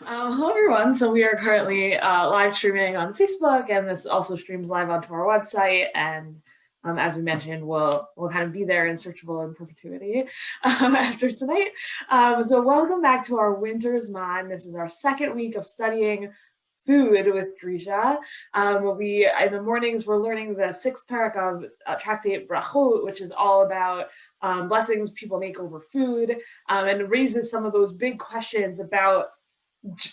Hello everyone. So we are currently live streaming on Facebook, and this also streams live onto our website. And as we mentioned, we'll kind of be there and searchable in perpetuity after tonight. So welcome back to our Winter's Mind. This is our second week of studying food with Drisha. We in the mornings we're learning the sixth parak of Tractate Brachot, which is all about blessings people make over food, and raises some of those big questions about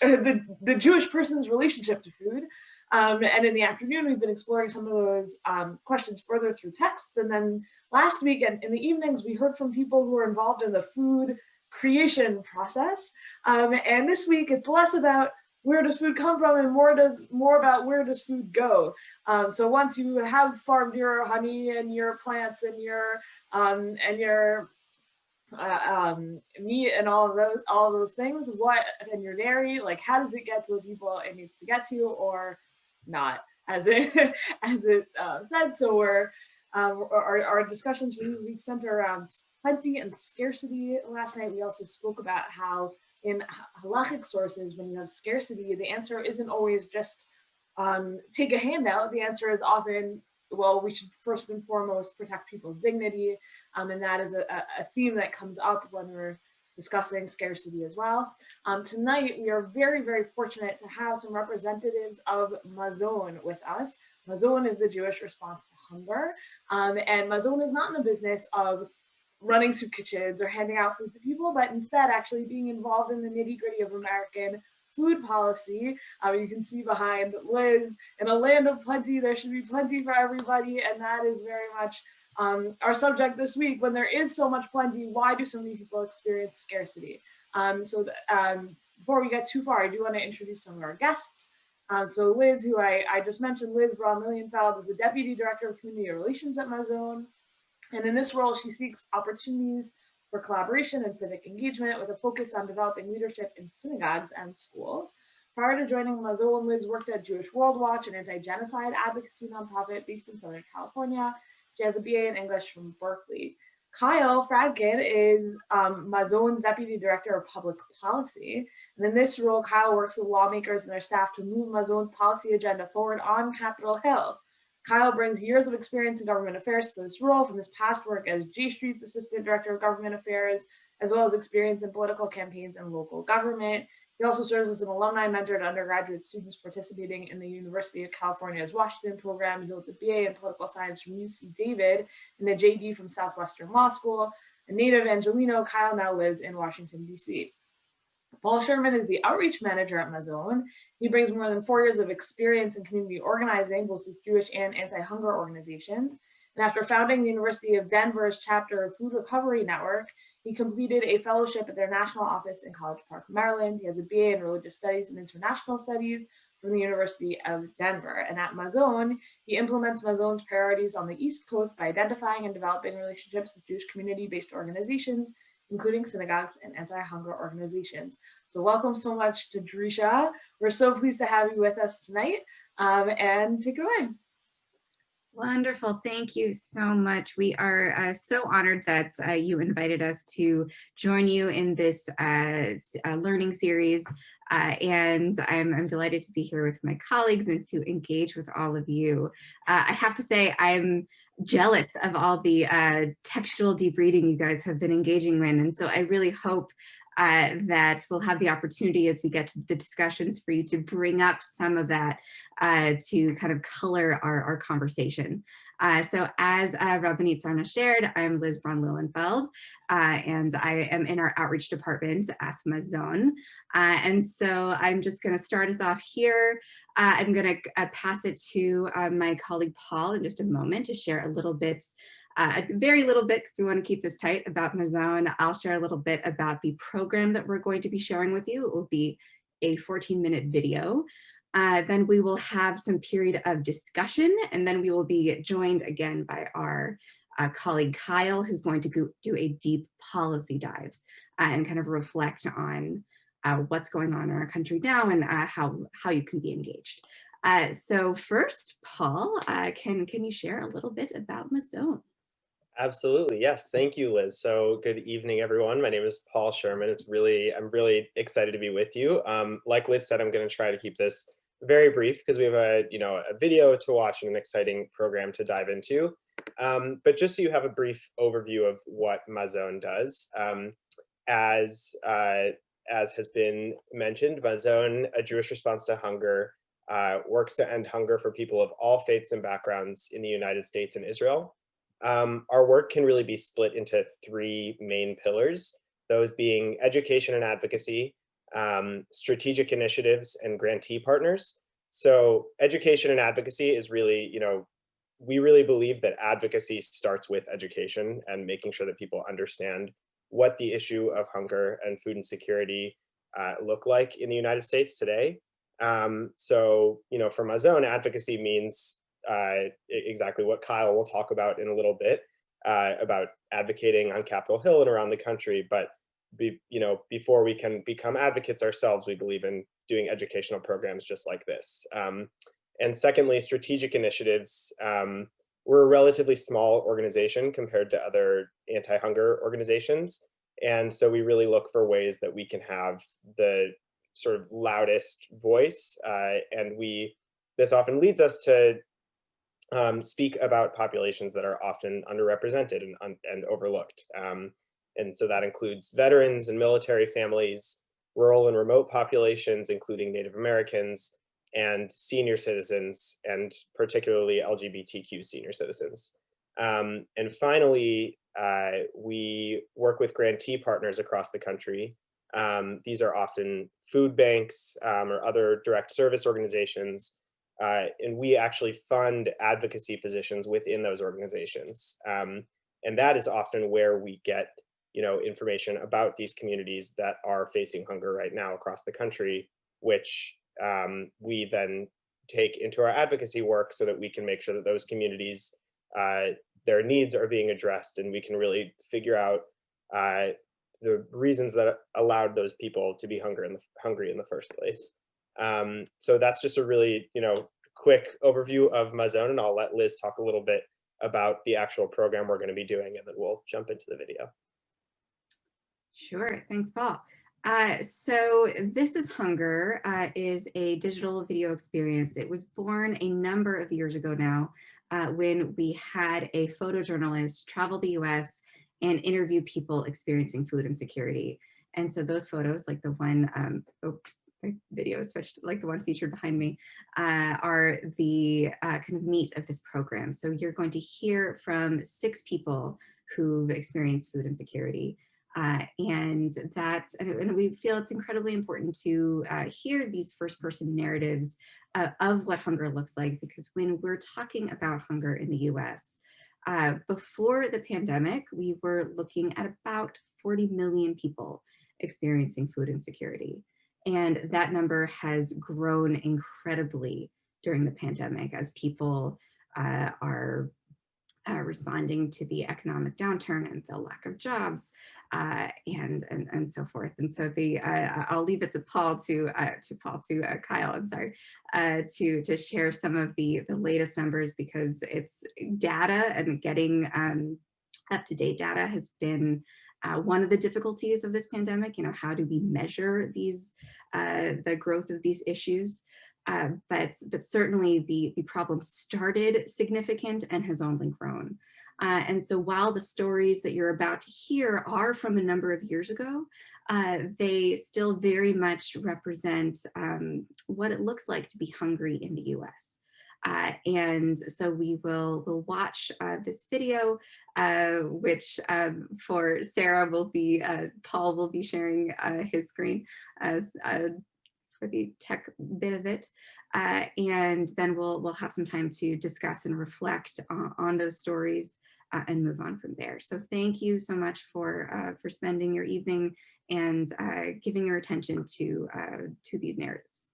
the Jewish person's relationship to food. And in the afternoon, we've been exploring some of those questions further through texts. And then last week and in the evenings, we heard from people who are involved in the food creation process. And this week, it's less about where does food come from and more about where does food go. So once you have farmed your honey and your plants and your meat and all of those things, what and your dairy, like how does it get to the people it needs to get to, or not, as it said. So our discussions for this week center around plenty and scarcity. Last night we also spoke about how in halachic sources, when you have scarcity, the answer isn't always just take a handout. The answer is often, well, we should first and foremost protect people's dignity. And that is a theme that comes up when we're discussing scarcity as well. Tonight, we are very, very fortunate to have some representatives of Mazon with us. Mazon is the Jewish response to hunger. And Mazon is not in the business of running soup kitchens or handing out food to people, but instead actually being involved in the nitty-gritty of American food policy. You can see behind Liz, in a land of plenty, there should be plenty for everybody, and that is very much our subject this week. When there is so much plenty, why do so many people experience scarcity? Before we get too far, I do want to introduce some of our guests. So Liz, who I just mentioned, Liz Ron Millenfeld is the Deputy Director of Community Relations at Mazon. And in this role, she seeks opportunities for collaboration and civic engagement with a focus on developing leadership in synagogues and schools. Prior to joining Mazon, Liz worked at Jewish World Watch, an anti-genocide advocacy nonprofit based in Southern California. She has a BA in English from Berkeley. Kyle Fradkin is Mazon's Deputy Director of Public Policy. And in this role, Kyle works with lawmakers and their staff to move Mazon's policy agenda forward on Capitol Hill. Kyle brings years of experience in government affairs to this role, from his past work as J Street's Assistant Director of Government Affairs, as well as experience in political campaigns and local government. He also serves as an alumni mentor to undergraduate students participating in the University of California's Washington program. He holds a BA in political science from UC David and a JD from Southwestern Law School. A native Angelino, Kyle now lives in Washington, D.C. Paul Sherman is the outreach manager at Mazon. He brings more than 4 years of experience in community organizing, both with Jewish and anti-hunger organizations. And after founding the University of Denver's chapter of Food Recovery Network, he completed a fellowship at their national office in College Park, Maryland. He has a BA in Religious Studies and International Studies from the University of Denver. And at Mazon, he implements Mazon's priorities on the East Coast by identifying and developing relationships with Jewish community-based organizations, including synagogues and anti-hunger organizations. So welcome so much to Drisha. We're so pleased to have you with us tonight, and take it away. Wonderful. Thank you so much. We are so honored that you invited us to join you in this learning series. And I'm delighted to be here with my colleagues and to engage with all of you. I have to say, I'm jealous of all the textual deep reading you guys have been engaging in. And so I really hope that we'll have the opportunity as we get to the discussions for you to bring up some of that to kind of color our conversation. So as Rabbanit Sarna shared, I'm Liz Ron Millenfeld, and I am in our outreach department at Mazon. And so I'm just going to start us off here. I'm going to pass it to my colleague Paul in just a moment to share a little bit, a very little bit, because we want to keep this tight, about Mazon. I'll share a little bit about the program that we're going to be sharing with you. It will be a 14-minute video. Then we will have some period of discussion, and then we will be joined again by our colleague Kyle, who's going to do a deep policy dive and kind of reflect on what's going on in our country now and how you can be engaged. So first, Paul, can you share a little bit about Mazon? Absolutely. Yes. Thank you, Liz. So good evening, everyone. My name is Paul Sherman. I'm really excited to be with you. Like Liz said, I'm going to try to keep this very brief because we have a video to watch and an exciting program to dive into. But just so you have a brief overview of what Mazon does, as uh, as has been mentioned, Mazon, a Jewish response to hunger, works to end hunger for people of all faiths and backgrounds in the United States and Israel. Our work can really be split into three main pillars, those being education and advocacy, strategic initiatives, and grantee partners. So education and advocacy is really, we really believe that advocacy starts with education and making sure that people understand what the issue of hunger and food insecurity look like in the United States today. For Mazon, advocacy means exactly what Kyle will talk about in a little bit about advocating on Capitol Hill and around the country. But before we can become advocates ourselves, we believe in doing educational programs just like this. And secondly, strategic initiatives. We're a relatively small organization compared to other anti-hunger organizations. And so we really look for ways that we can have the sort of loudest voice. This often leads us to speak about populations that are often underrepresented and overlooked. And so that includes veterans and military families, rural and remote populations, including Native Americans, and senior citizens, and particularly LGBTQ senior citizens. And finally, we work with grantee partners across the country. These are often food banks or other direct service organizations, and we actually fund advocacy positions within those organizations. And that is often where we get information about these communities that are facing hunger right now across the country, which we then take into our advocacy work so that we can make sure that those communities, their needs are being addressed, and we can really figure out the reasons that allowed those people to be hungry in the first place. So that's just a really quick overview of Mazon, and I'll let Liz talk a little bit about the actual program we're going to be doing, and then we'll jump into the video. Sure, thanks, Paul. So This is Hunger is a digital video experience. It was born a number of years ago now when we had a photojournalist travel the US and interview people experiencing food insecurity. And so those photos, like the one, video, especially like the one featured behind me, are the kind of meat of this program. So you're going to hear from 6 people who've experienced food insecurity. And we feel it's incredibly important to hear these first-person narratives of what hunger looks like, because when we're talking about hunger in the US, before the pandemic, we were looking at about 40 million people experiencing food insecurity. And that number has grown incredibly during the pandemic as people are responding to the economic downturn and the lack of jobs and so forth. And so I'll leave it to Kyle, I'm sorry, to share some of the latest numbers, because it's data, and getting up-to-date data has been one of the difficulties of this pandemic. How do we measure the growth of these issues? But certainly the problem started significant and has only grown. And so while the stories that you're about to hear are from a number of years ago, they still very much represent what it looks like to be hungry in the US. And so we'll watch this video, which for Sarah Paul will be sharing his screen for the tech bit of it, and then we'll have some time to discuss and reflect on those stories and move on from there. So thank you so much for spending your evening and giving your attention to these narratives.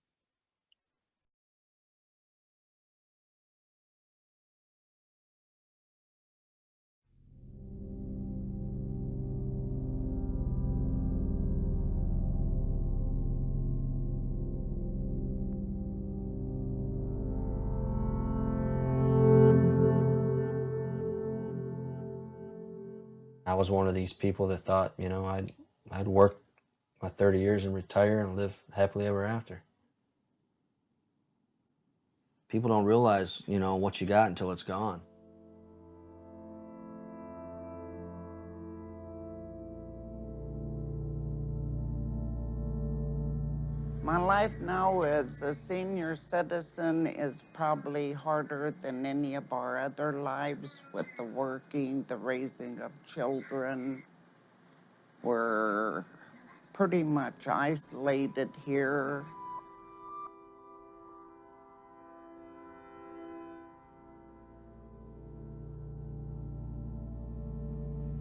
I was one of these people that thought, you know, I'd work my 30 years and retire and live happily ever after. People don't realize, you know, what you got until it's gone. My life now as a senior citizen is probably harder than any of our other lives with the working, the raising of children. We're pretty much isolated here.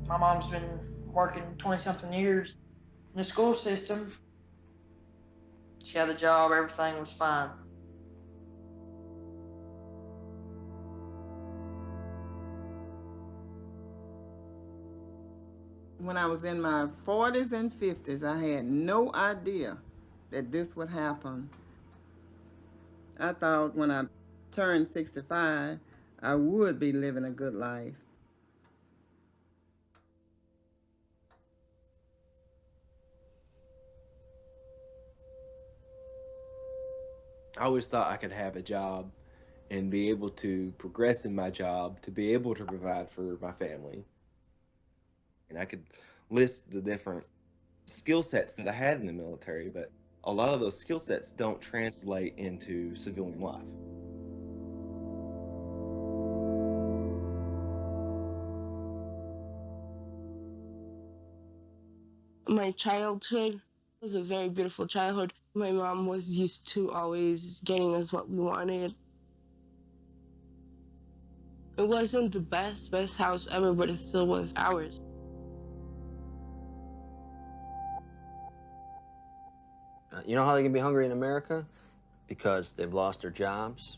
My mom's been working 20-something years in the school system. She had a job, everything was fine. When I was in my 40s and 50s, I had no idea that this would happen. I thought when I turned 65, I would be living a good life. I always thought I could have a job and be able to progress in my job to be able to provide for my family. And I could list the different skill sets that I had in the military, but a lot of those skill sets don't translate into civilian life. My childhood was a very beautiful childhood. My mom was used to always getting us what we wanted. It wasn't the best house ever, but it still was ours. You know how they can be hungry in America? Because they've lost their jobs.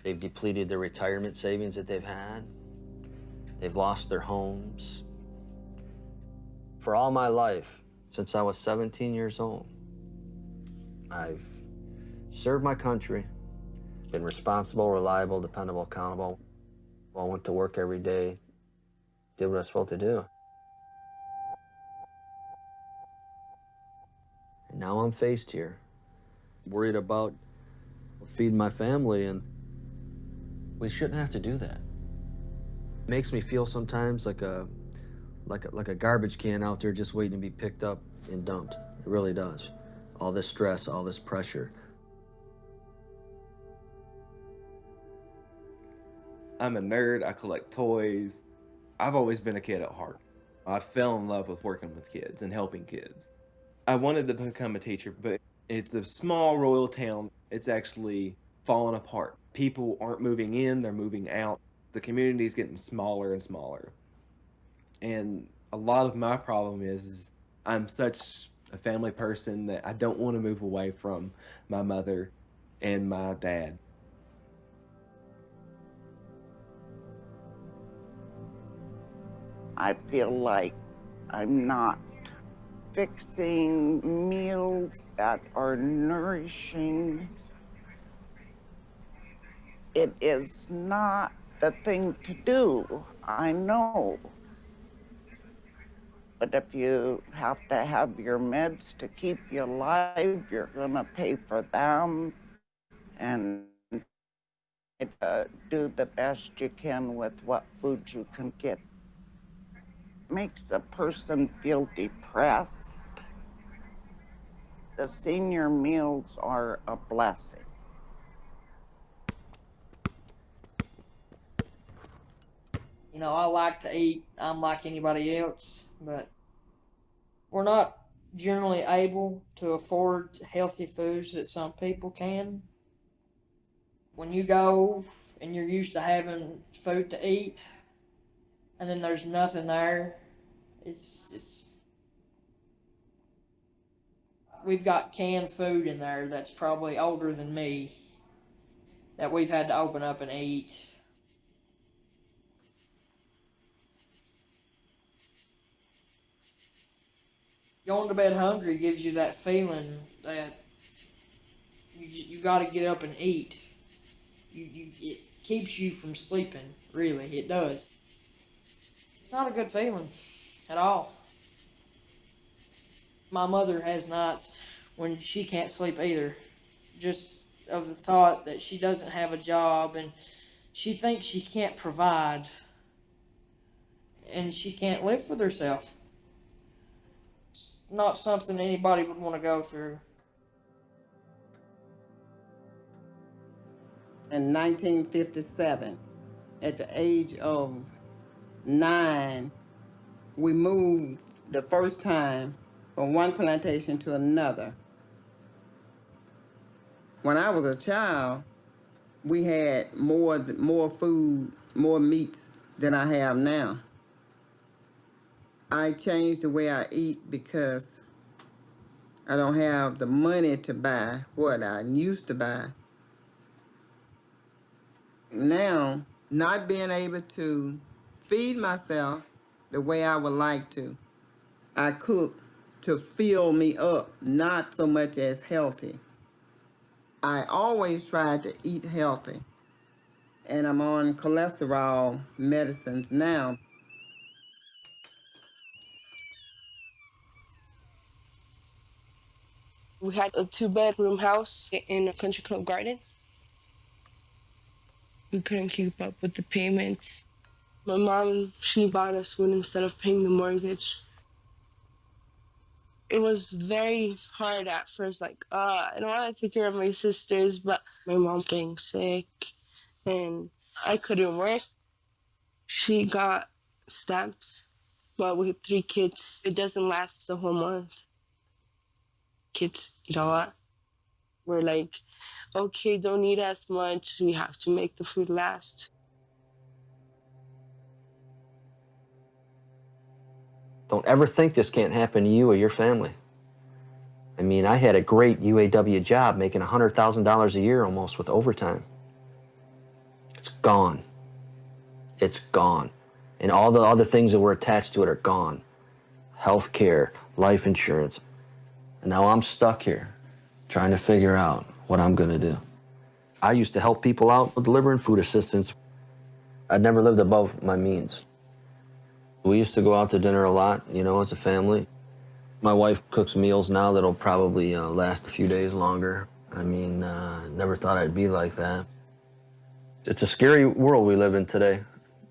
They've depleted their retirement savings that they've had. They've lost their homes. For all my life, since I was 17 years old, I've served my country, been responsible, reliable, dependable, accountable. I went to work every day, did what I was supposed to do. And now I'm faced here, worried about feeding my family, and we shouldn't have to do that. It makes me feel sometimes like a garbage can out there just waiting to be picked up and dumped. It really does. All this stress, all this pressure. I'm a nerd, I collect toys. I've always been a kid at heart. I fell in love with working with kids and helping kids. I wanted to become a teacher, but it's a small rural town. It's actually falling apart. People aren't moving in, they're moving out. The community is getting smaller and smaller. And a lot of my problem is I'm such a family person that I don't want to move away from my mother and my dad. I feel like I'm not fixing meals that are nourishing. It is not the thing to do, I know. But if you have to have your meds to keep you alive, you're gonna pay for them and do the best you can with what food you can get. Makes a person feel depressed. The senior meals are a blessing. You know, I like to eat. I'm like anybody else, but we're not generally able to afford healthy foods that some people can. When you go and you're used to having food to eat, and then there's nothing there, it's we've got canned food in there that's probably older than me that we've had to open up and eat. Going to bed hungry gives you that feeling that you got to get up and eat. It keeps you from sleeping, really, it does. It's not a good feeling at all. My mother has nights when she can't sleep either, just of the thought that she doesn't have a job and she thinks she can't provide and she can't live for herself. It's not something anybody would want to go through. In 1957, at the age of 9, we moved the first time from one plantation to another. When I was a child, we had more food, more meats than I have now. I changed the way I eat because I don't have the money to buy what I used to buy. Now, not being able to feed myself the way I would like to, I cook to fill me up, not so much as healthy. I always try to eat healthy, and I'm on cholesterol medicines now. We had a 2-bedroom house in a country club garden. We couldn't keep up with the payments. My mom, she bought us food instead of paying the mortgage. It was very hard at first, like, I don't want to take care of my sisters, but my mom's getting sick and I couldn't work. She got stamps, but with 3 kids, it doesn't last the whole month. Kids eat a lot. We're like, okay, don't eat as much. We have to make the food last. Don't ever think this can't happen to you or your family. I mean, I had a great UAW job making $100,000 a year almost with overtime. It's gone. It's gone. And all the other things that were attached to it are gone. Health care, life insurance. And now I'm stuck here trying to figure out what I'm going to do. I used to help people out with delivering food assistance. I'd never lived above my means. We used to go out to dinner a lot, you know, as a family. My wife cooks meals now that'll probably last a few days longer. I mean, never thought I'd be like that. It's a scary world we live in today.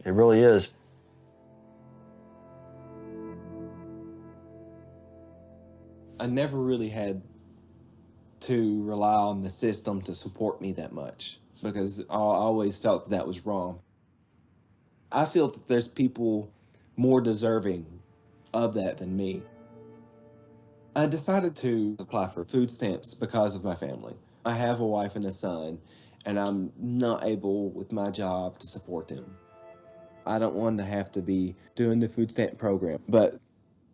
It really is. I never really had to rely on the system to support me that much because I always felt that was wrong. I feel that there's people more deserving of that than me. I decided to apply for food stamps because of my family. I have a wife and a son, and I'm not able with my job to support them. I don't want to have to be doing the food stamp program, but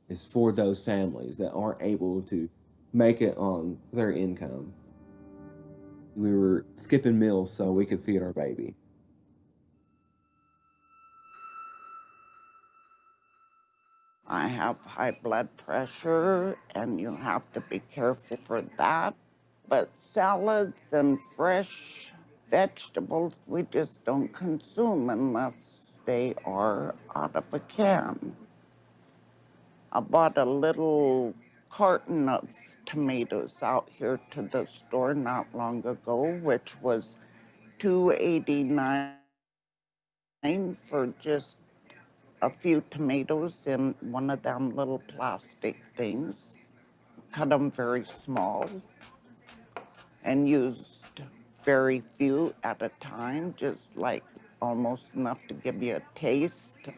it's for those families that aren't able to make it on their income. We were skipping meals so we could feed our baby. I have high blood pressure, and you have to be careful for that. But salads and fresh vegetables, we just don't consume unless they are out of a can. I bought a little carton of tomatoes out here to the store not long ago, which was $2.89 for just a few tomatoes in one of them little plastic things. Cut them very small and used very few at a time, just like almost enough to give you a taste.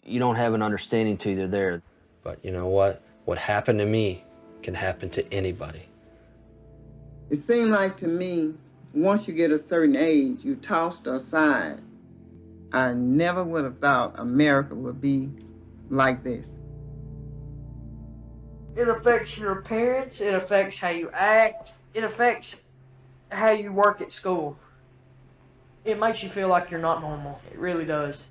You don't have an understanding till you're there. But you know what? What happened to me can happen to anybody. It seemed like to me, once you get a certain age, you tossed aside. I never would have thought America would be like this. It affects your appearance, it affects how you act, it affects how you work at school. It makes you feel like you're not normal. It really does.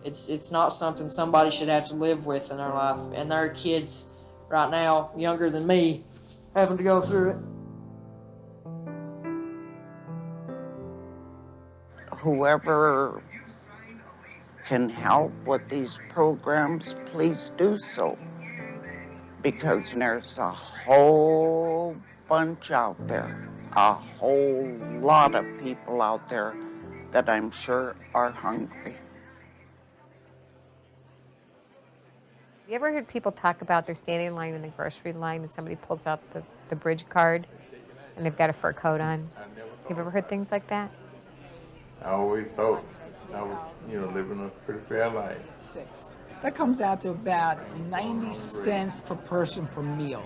It's not something somebody should have to live with in their life. And there are kids right now, younger than me, having to go through it. Whoever can help with these programs, please do so. Because there's a whole bunch out there, a whole lot of people out there that I'm sure are hungry. You ever heard people talk about they're standing in line in the grocery line and somebody pulls out the bridge card and they've got a fur coat on? You've ever heard things like that? I always thought I was, living a pretty fair life. That comes out to about 90 cents per person per meal.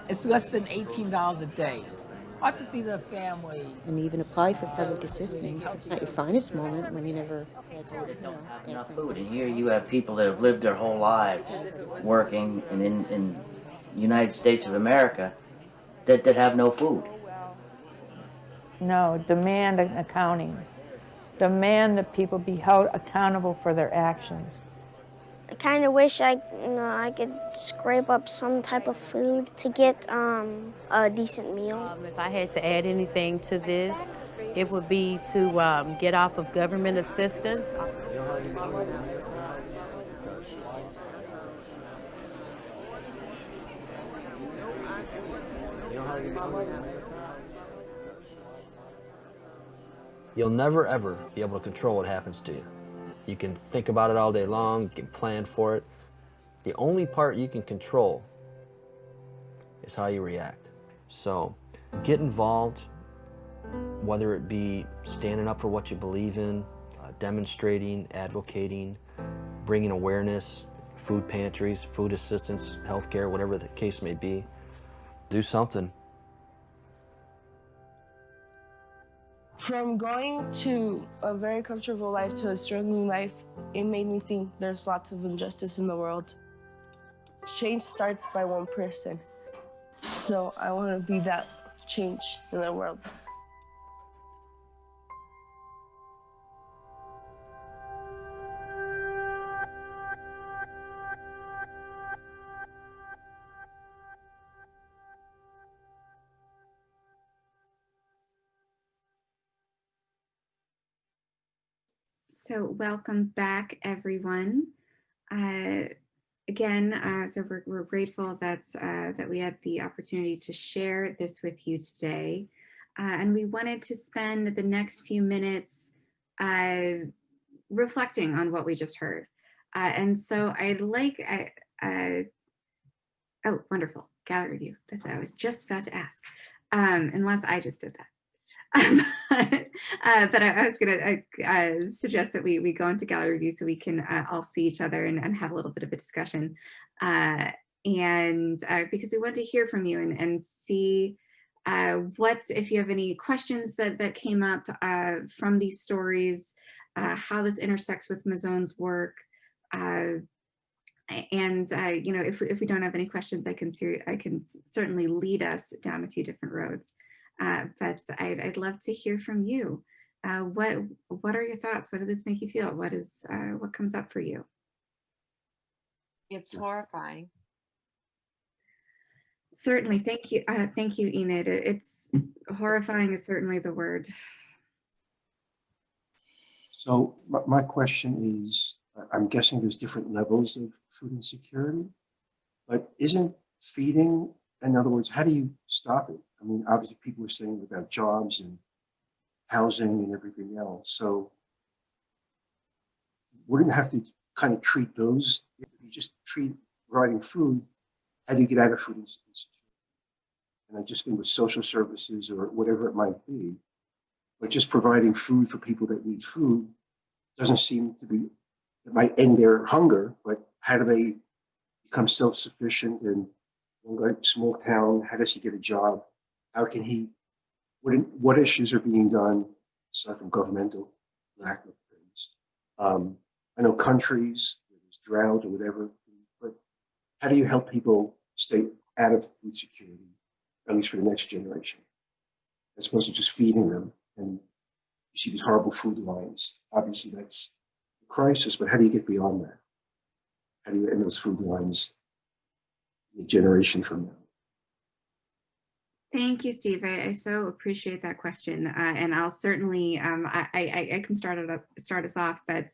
It's less than $18 a day. Hard to feed a family. And even apply for public assistance. It's not your finest moment when you never had to, don't have enough food. And here you have people that have lived their whole lives working in United States of America that have no food. No, demand an accounting. Demand that people be held accountable for their actions. I kind of wish I could scrape up some type of food to get a decent meal. If I had to add anything to this, it would be to get off of government assistance. You'll never ever be able to control what happens to you. You can think about it all day long, you can plan for it. The only part you can control is how you react. So get involved, whether it be standing up for what you believe in, demonstrating, advocating, bringing awareness, food pantries, food assistance, healthcare, whatever the case may be. Do something. From going to a very comfortable life to a struggling life, it made me think there's lots of injustice in the world. Change starts by one person. So I want to be that change in the world. So welcome back, everyone. Again, so we're grateful that we had the opportunity to share this with you today. And we wanted to spend the next few minutes reflecting on what we just heard. And so I'd like, oh, wonderful, gallery view. That's what I was just about to ask, unless I just did that. But I was going to suggest that we go into gallery view so we can all see each other and have a little bit of a discussion. Because we want to hear from you and see if you have any questions that came up from these stories, how this intersects with Mazon's work. If we don't have any questions, I can certainly lead us down a few different roads. But I'd love to hear from you. What are your thoughts? What did this make you feel? What comes up for you? It's horrifying. Certainly, thank you, Enid. It's horrifying is certainly the word. So my question is, I'm guessing there's different levels of food insecurity, but isn't feeding, in other words, how do you stop it? I mean, obviously people are saying about jobs and housing and everything else. So wouldn't have to kind of treat those, if you just treat providing food, how do you get out of food insecurity? And I just think with social services or whatever it might be, but just providing food for people that need food doesn't seem to be, it might end their hunger, but how do they become self-sufficient? And like small town, how does he get a job? How can he, what issues are being done aside from governmental lack of things? I know countries, where there's drought or whatever, but how do you help people stay out of food security, at least for the next generation, as opposed to just feeding them? And you see these horrible food lines. Obviously that's a crisis, but how do you get beyond that? How do you end those food lines a generation from now? Thank you, Steve. I so appreciate that question, and I'll certainly I can start us off. But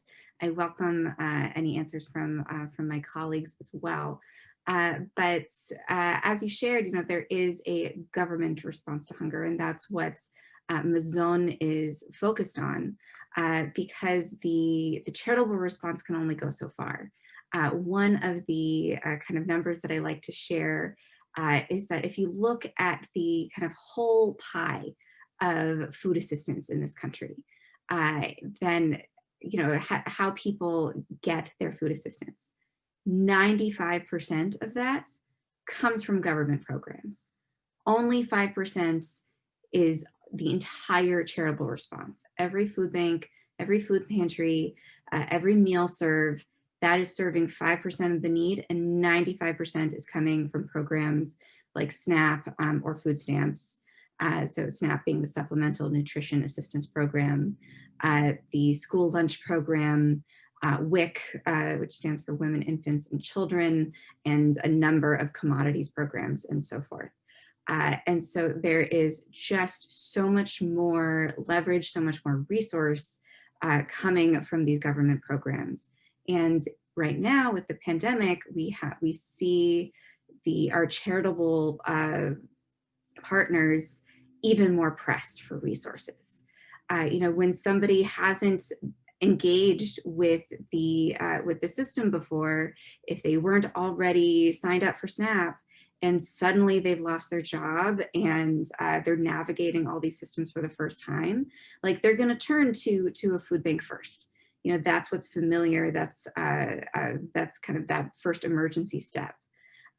I welcome any answers from my colleagues as well. But as you shared, there is a government response to hunger, and that's what Mazon is focused on, because the charitable response can only go so far. One of the kind of numbers that I like to share is that if you look at the kind of whole pie of food assistance in this country, then how people get their food assistance, 95% of that comes from government programs. Only 5% is the entire charitable response. Every food bank, every food pantry, every meal serve, that is serving 5% of the need, and 95% is coming from programs like SNAP or food stamps. So SNAP being the Supplemental Nutrition Assistance Program, the school lunch program, WIC, which stands for Women, Infants, and Children, and a number of commodities programs and so forth. And so there is just so much more leverage, so much more resource coming from these government programs. And right now with the pandemic, we see our charitable partners even more pressed for resources. When somebody hasn't engaged with the system before, if they weren't already signed up for SNAP, and suddenly they've lost their job and they're navigating all these systems for the first time, like they're going to turn to a food bank first. That's what's familiar. That's kind of that first emergency step.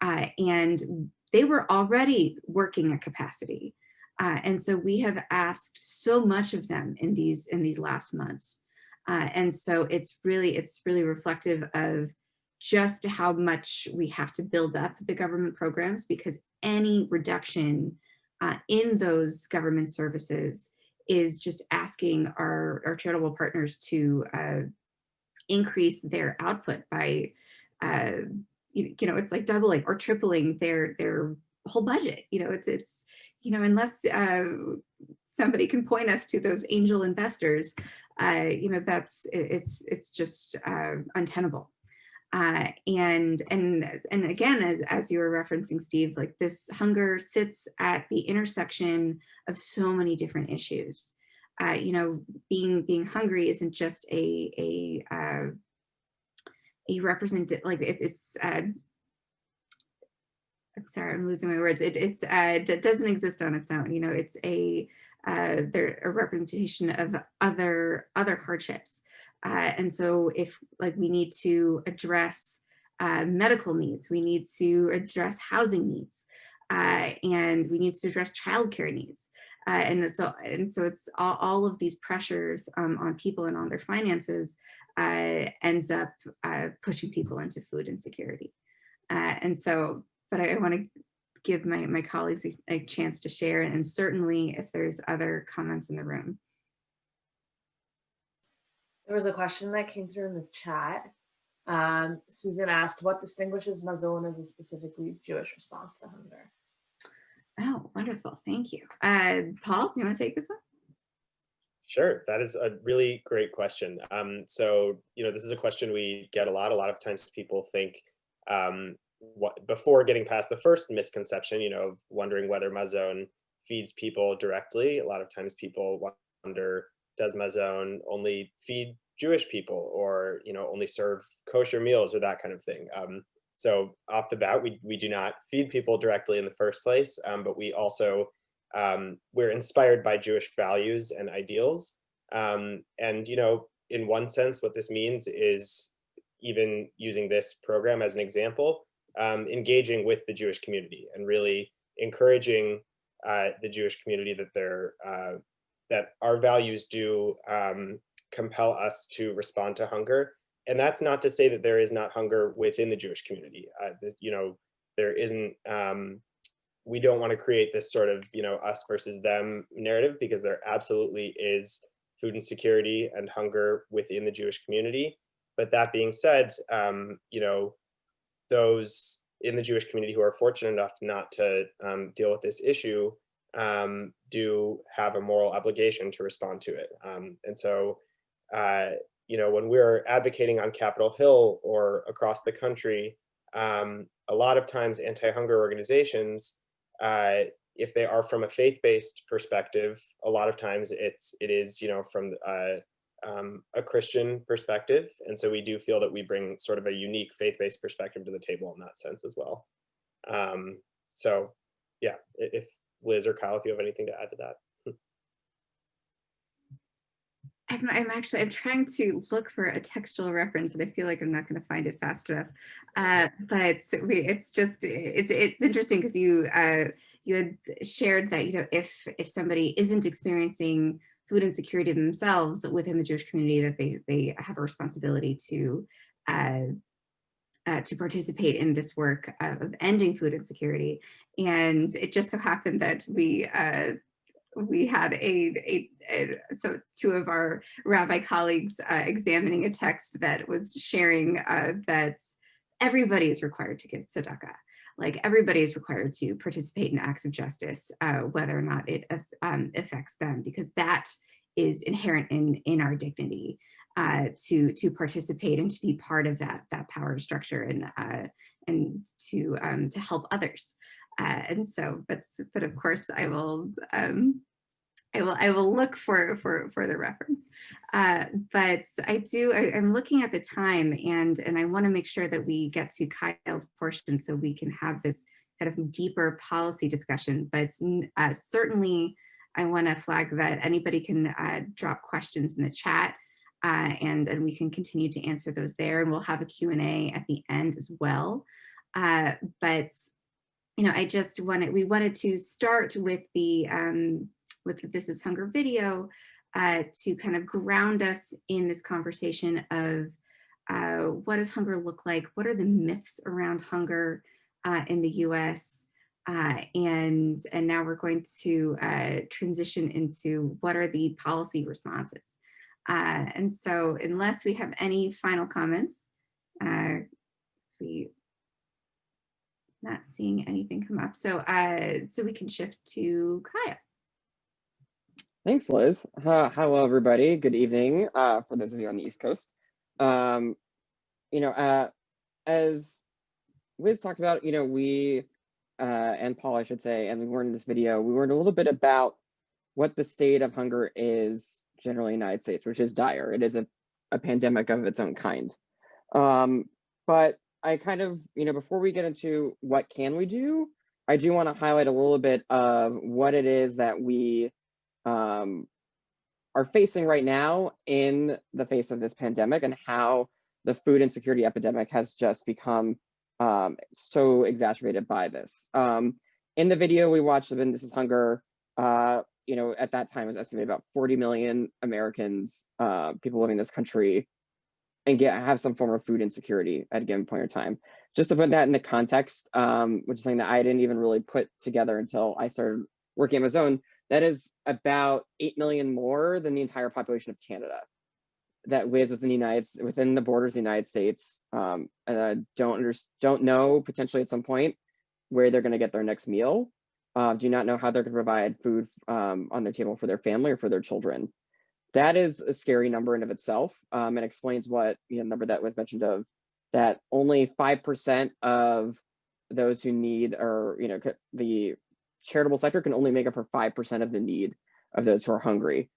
And they were already working at capacity. And so we have asked so much of them in these last months. And so it's really reflective of just how much we have to build up the government programs, because any reduction in those government services is just asking our charitable partners to increase their output by, it's like doubling or tripling their whole budget. It's unless somebody can point us to those angel investors, it's just untenable. And again, as you were referencing, Steve, like this hunger sits at the intersection of so many different issues. Being hungry isn't just a representative, like it's I'm sorry, I'm losing my words. It doesn't exist on its own. It's they're a representation of other hardships. And so if we need to address medical needs, we need to address housing needs, and we need to address childcare needs. And so it's all of these pressures on people and on their finances ends up pushing people into food insecurity. But I want to give my colleagues a chance to share, and certainly if there's other comments in the room. There was a question that came through in the chat. Susan asked, what distinguishes Mazon as a specifically Jewish response to hunger? Oh, wonderful. Thank you. Paul, you want to take this one? Sure, that is a really great question. So, this is a question we get a lot. A lot of times people think, before getting past the first misconception, of wondering whether Mazon feeds people directly, a lot of times people wonder, does Mazon only feed Jewish people, or only serve kosher meals, or that kind of thing? So off the bat, we do not feed people directly in the first place, but we also we're inspired by Jewish values and ideals, and in one sense, what this means is, even using this program as an example, engaging with the Jewish community and really encouraging the Jewish community that our values do compel us to respond to hunger. And that's not to say that there is not hunger within the Jewish community. There isn't, we don't want to create this sort of, us versus them narrative, because there absolutely is food insecurity and hunger within the Jewish community. But that being said, those in the Jewish community who are fortunate enough not to deal with this issue do have a moral obligation to respond to it. And so, you know, when we're advocating on Capitol Hill or across the country, a lot of times anti-hunger organizations, if they are from a faith-based perspective, a lot of times it is, you know, from a Christian perspective. And so we do feel that we bring sort of a unique faith-based perspective to the table in that sense as well. So yeah, if Liz or Kyle, if you have anything to add to that. I'm trying to look for a textual reference, and I feel like I'm not going to find it fast enough. But it's interesting because you had shared that, you know, if somebody isn't experiencing food insecurity themselves within the Jewish community, that they have a responsibility to participate in this work of ending food insecurity. And it just so happened that we had so two of our rabbi colleagues examining a text that was sharing that everybody is required to give tzedakah. Like, everybody is required to participate in acts of justice, whether or not it affects them, because that is inherent in our dignity, to participate and to be part of that power structure, and to help others. And so, but of course, I will look for the reference. But I'm looking at the time, and I want to make sure that we get to Kyle's portion so we can have this kind of deeper policy discussion. But certainly, I want to flag that anybody can drop questions in the chat, and we can continue to answer those there. And we'll have a Q&A at the end as well. But you know, we wanted to start with the with the This Is Hunger video to kind of ground us in this conversation of what does hunger look like? What are the myths around hunger in the US? And now we're going to transition into what are the policy responses. And so, unless we have any final comments, we not seeing anything come up. So we can shift to Kaya. Thanks, Liz. Hello, everybody. Good evening for those of you on the East Coast. You know, as Liz talked about, you know, we, and Paul, I should say, and we learned in this video, we learned a little bit about what the state of hunger is generally in the United States, which is dire. It is a pandemic of its own kind. But I kind of, you know, before we get into what can we do, I do want to highlight a little bit of what it is that we are facing right now in the face of this pandemic, and how the food insecurity epidemic has just become so exacerbated by this. In the video we watched of This Is Hunger, you know, at that time it was estimated about 40 million Americans, people living in this country, and have some form of food insecurity at a given point in time. Just to put that into context, which is something that I didn't even really put together until I started working on my own, that is about 8 million more than the entire population of Canada that lives within the borders of the United States. And I don't know, potentially at some point, where they're going to get their next meal. Do not know how they're going to provide food on their table for their family or for their children. That is a scary number in of itself, and explains what, you know, number that was mentioned of, that only 5% of those who need, or, you know, the charitable sector can only make up for 5% of the need of those who are hungry.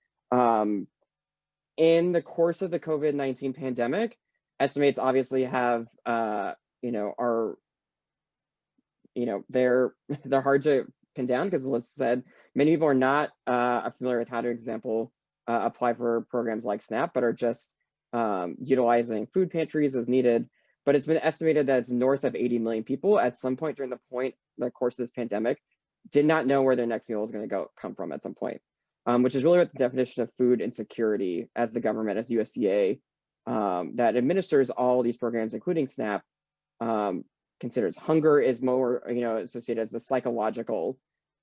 In the course of the COVID-19 pandemic, estimates obviously have, you know, are, you know, they're hard to pin down, because, as Liz said, many people are not familiar with how to, example, apply for programs like SNAP, but are just utilizing food pantries as needed. But it's been estimated that it's north of 80 million people at some point during the course of this pandemic did not know where their next meal was going to come from at some point, which is really what the definition of food insecurity, as the government, as USDA, that administers all these programs, including SNAP, considers. Hunger is more, you know, associated as the psychological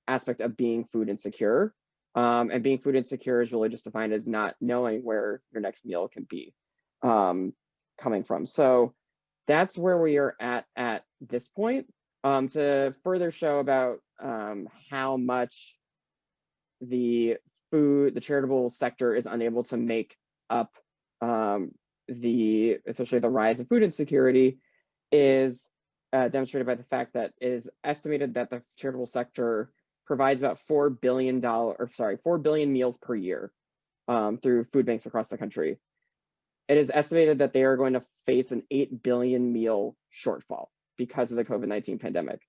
aspect of being food insecure. And being food insecure is really just defined as not knowing where your next meal can be coming from. So that's where we are at this point. To further show about how much the charitable sector is unable to make up especially the rise of food insecurity is demonstrated by the fact that it is estimated that the charitable sector provides about $4 billion meals per year through food banks across the country. It is estimated that they are going to face an 8 billion meal shortfall because of the COVID-19 pandemic.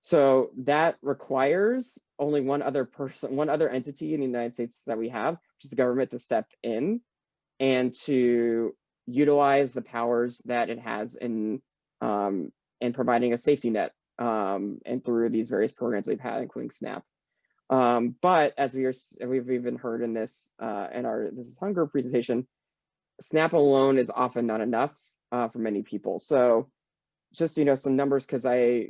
So that requires only one other entity in the United States that we have, which is the government, to step in and to utilize the powers that it has in providing a safety net and through these various programs we've had, including SNAP. But as we've even heard in this This is Hunger presentation, SNAP alone is often not enough for many people. So just, some numbers, because I,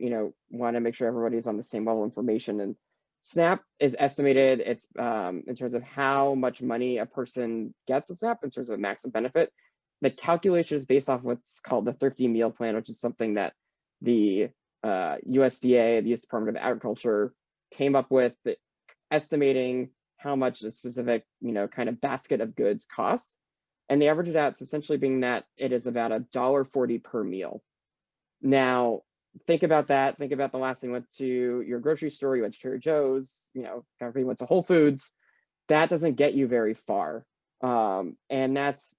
want to make sure everybody's on the same level of information. And SNAP is estimated, it's in terms of how much money a person gets at SNAP in terms of maximum benefit. The calculation is based off what's called the Thrifty meal plan, which is something that the USDA, the US Department of Agriculture, came up with, estimating how much a specific, kind of basket of goods costs. And they average it out to essentially being that it is about $1.40 per meal. Now, think about that. Think about the last thing you went to your grocery store, you went to Trader Joe's, everybody went to Whole Foods. That doesn't get you very far. And that's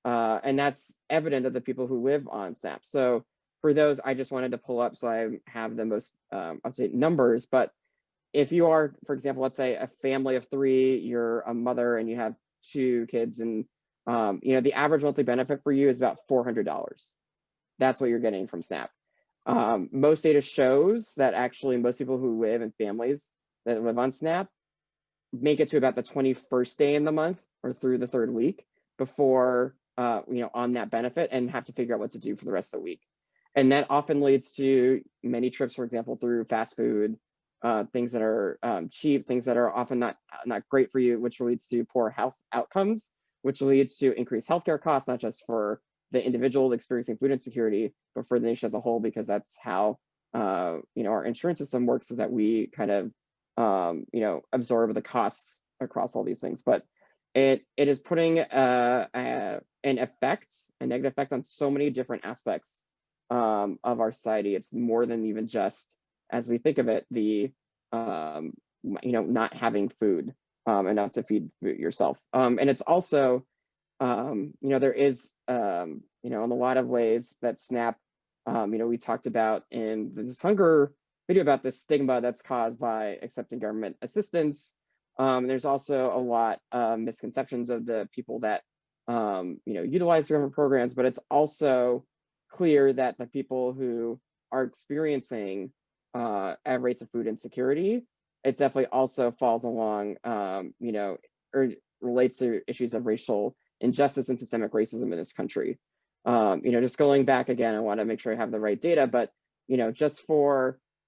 evident of the people who live on SNAP. So for those, I just wanted to pull up so I have the most up-to-date numbers. But if you are, for example, let's say a family of 3, you're a mother and you have 2 kids, and the average monthly benefit for you is about $400. That's what you're getting from SNAP. Most data shows that actually most people who live in families that live on SNAP make it to about the 21st day in the month or through the 3rd week before on that benefit, and have to figure out what to do for the rest of the week. And that often leads to many trips, for example, through fast food, things that are cheap, things that are often not great for you, which leads to poor health outcomes, which leads to increased healthcare costs, not just for the individual experiencing food insecurity, but for the nation as a whole, because that's how our insurance system works, is that we kind of absorb the costs across all these things. But it is putting a negative effect on so many different aspects of our society. It's more than even just, as we think of it, the not having food enough to feed yourself. And it's also there is in a lot of ways that SNAP, we talked about in this Hunger video about the stigma that's caused by accepting government assistance. There's also a lot of misconceptions of the people that utilize government programs, but it's also clear that the people who are experiencing rates of food insecurity, it definitely also falls along, or relates to issues of racial injustice and systemic racism in this country. Just going back again, I want to make sure I have the right data, but just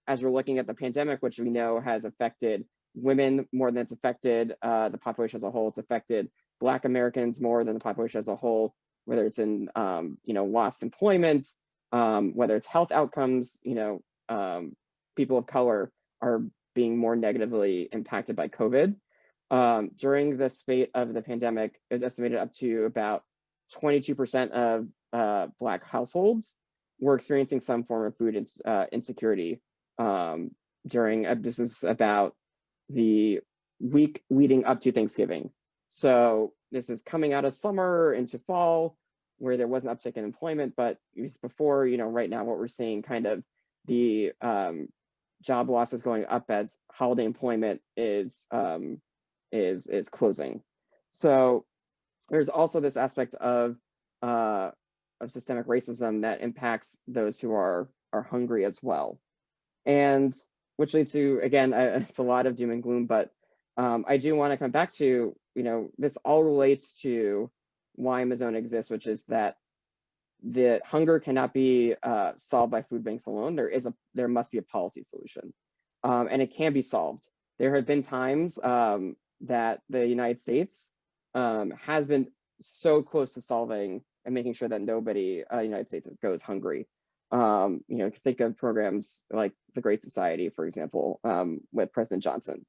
as we're looking at the pandemic, which we know has affected women more than it's affected the population as a whole, it's affected Black Americans more than the population as a whole, whether it's in lost employment, whether it's health outcomes, people of color are being more negatively impacted by COVID. During the spate of the pandemic, it was estimated up to about 22% of Black households were experiencing some form of food insecurity this is about the week leading up to Thanksgiving. So this is coming out of summer into fall, where there was an uptick in employment, but it was before, right now what we're seeing, kind of the job loss is going up as holiday employment is closing. So there's also this aspect of systemic racism that impacts those who are hungry as well, and which leads to, again, it's a lot of doom and gloom, but I do want to come back to, this all relates to why Mozilla exists, which is that the hunger cannot be solved by food banks alone. There must be a policy solution, and it can be solved. There have been times that the United States has been so close to solving and making sure that nobody in the United States goes hungry. Think of programs like the Great Society, for example, with President Johnson.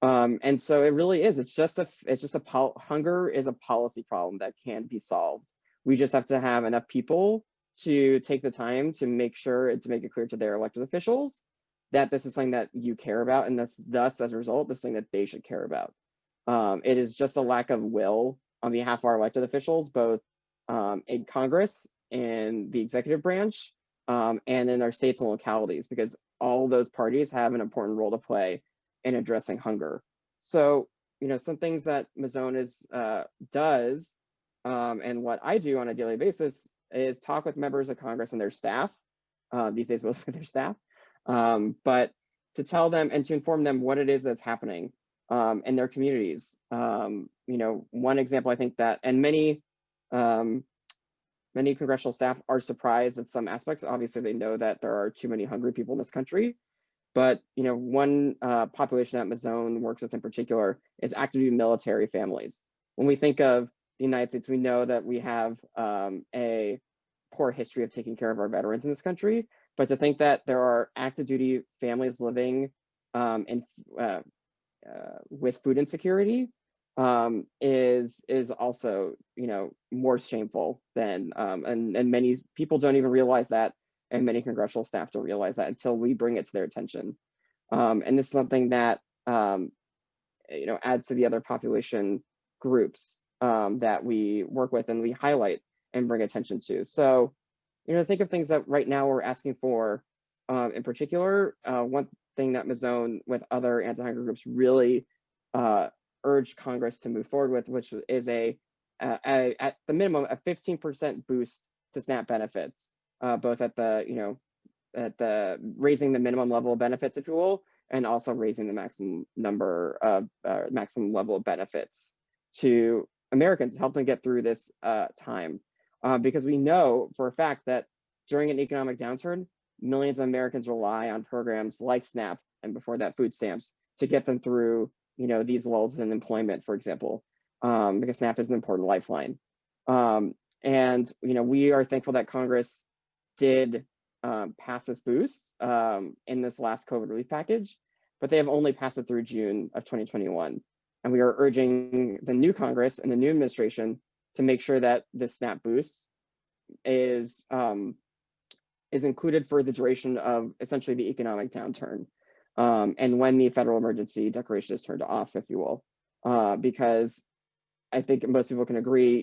And so it really is. Hunger is a policy problem that can be solved. We just have to have enough people to take the time to make sure and to make it clear to their elected officials that this is something that you care about, and thus as a result, this is something that they should care about. It is just a lack of will on behalf of our elected officials, both in Congress and the executive branch, and in our states and localities, because all those parties have an important role to play in addressing hunger. So, some things that Mazzone does, and what I do on a daily basis is talk with members of Congress and their staff, these days mostly their staff, but to tell them and to inform them what it is that's happening in their communities. One example, I think that, and many congressional staff are surprised at some aspects. Obviously, they know that there are too many hungry people in this country. But one population that Mazzone works with in particular is active duty military families. When we think of the United States, we know that we have a poor history of taking care of our veterans in this country. But to think that there are active duty families living with food insecurity is also more shameful than and many people don't even realize that. And many congressional staff don't realize that until we bring it to their attention. And this is something that adds to the other population groups that we work with and we highlight and bring attention to. So, think of things that right now we're asking for. In particular, one thing that Mazzone with other anti-hunger groups really urged Congress to move forward with, which is at the minimum a 15% boost to SNAP benefits. Both at the raising the minimum level of benefits, if you will, and also raising the maximum level of benefits to Americans, help them get through this time. Because we know for a fact that during an economic downturn, millions of Americans rely on programs like SNAP and before that food stamps to get them through these lulls in employment, for example, because SNAP is an important lifeline. And we are thankful that Congress did pass this boost in this last COVID relief package, but they have only passed it through June of 2021. And we are urging the new Congress and the new administration to make sure that this SNAP boost is included for the duration of essentially the economic downturn, and when the federal emergency declaration is turned off, if you will, because I think most people can agree,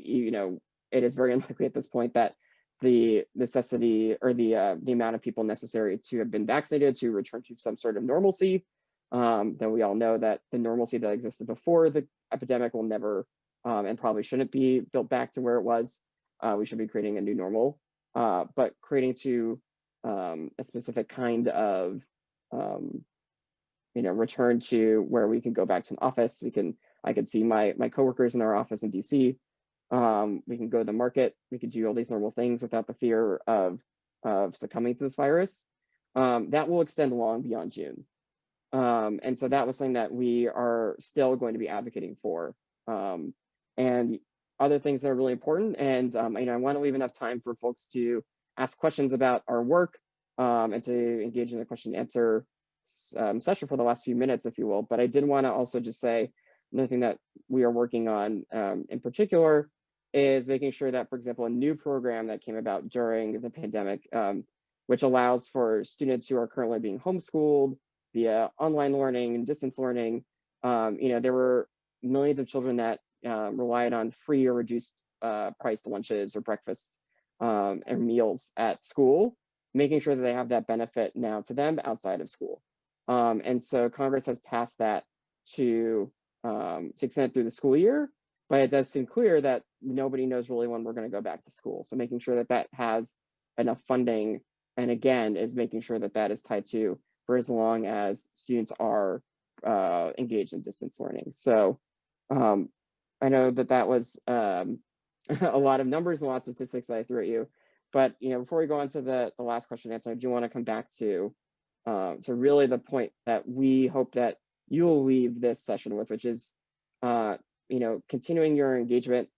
it is very unlikely at this point that the necessity or the amount of people necessary to have been vaccinated to return to some sort of normalcy. Then we all know that the normalcy that existed before the epidemic will never and probably shouldn't be built back to where it was. We should be creating a new normal, but creating to a specific kind of return to where we can go back to an office. I could see my coworkers in our office in DC. We can go to the market. We could do all these normal things without the fear of succumbing to this virus. That will extend long beyond June. And so that was something that we are still going to be advocating for. And other things that are really important. And I want to leave enough time for folks to ask questions about our work and to engage in the question and answer session for the last few minutes, if you will. But I did want to also just say another thing that we are working on in particular is making sure that, for example, a new program that came about during the pandemic, which allows for students who are currently being homeschooled via online learning and distance learning. There were millions of children that relied on free or reduced priced lunches or breakfasts and meals at school, making sure that they have that benefit now to them outside of school. And so Congress has passed that to extend it through the school year, but it does seem clear that nobody knows really when we're going to go back to school. So making sure that that has enough funding, and again, is making sure that that is tied to for as long as students are engaged in distance learning. So I know that that was a lot of numbers and a lot of statistics that I threw at you, but before we go on to the last question and answer, I do want to come back to really the point that we hope that you will leave this session with, which is continuing your engagement